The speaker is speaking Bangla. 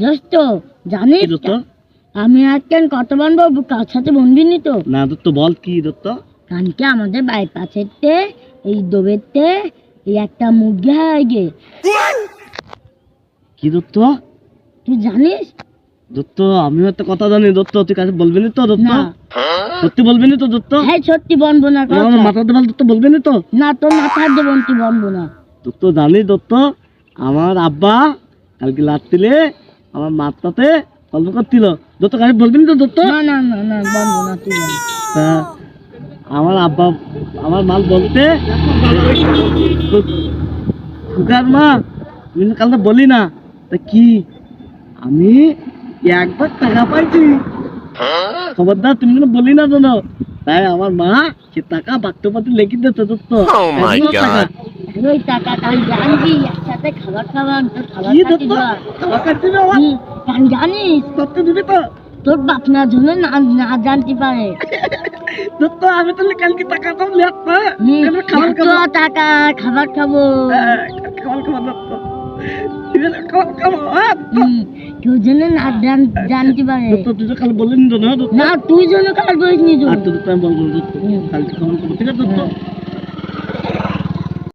দোস্ত জানিস কি দত্ত? আমি আজকাল কত বানবো কার সাথে বনবিনি তো না দত্ত বল কি দত্ত? কানকে আমাদের বাড়ির পাশেতে এই দোবেতে এই একটা মুরগি হয়ে গে কি দত্ত? তুই জানিস দত্ত আমিও একটা কথা জানি দত্ত, তুই কাছে বলবি না তো দত্ত? না সত্যি বলবি না তো দত্ত? হ্যাঁ সত্যি বনবো না কথা। আমার মাথাতে বল দত্ত, বলবি না তো? না তোর মাথার দেবন তুই বনবো না দত্ত জানি দত্ত, আমার আব্বা কালকে রাত্রিলে আমার মাথাতে গল্প করছিল দত্ত, কাছে বলবি না তো দত্ত? না না না না বনবো না তুই বল তা আমার আব্বা আমার মাল বলতে সুগার মা তুমি তো কালকে বলি না তা কি আমি একবার টাকা পাইছি, খবরদার তুমি কিন্তু বলি না জানো। তাই আমার মা সে টাকা বাক্য পাতি লেখি দিতে দত্ত। টাকা ওই টাকা কাল জানবি একসাথে খাবার খাবার তোর খাবার কি খাতে দত্ত? দেওয়া। খাবার খাচ্ছি না আমার কাল জানিস দত্ত দিবি তো? তোর বাপনার জন্য না না জানতে পারে দত্ত আমি তাহলে কালকে টাকা তো লেখবো, খাবার এত খাবো, টাকা খাবার খাবো খাবার খাবো দত্ত, ঠিক আছে খাবার খাবো। কেউ যেন না জানতে পারে দত্ত তুই তো কাল বললি না দত্ত? না তুই যেন কাল বলিস নি আর তো দত্ত আমি বলবো দত্ত, কালকে খাবার খাবো, ঠিক আছে দত্ত?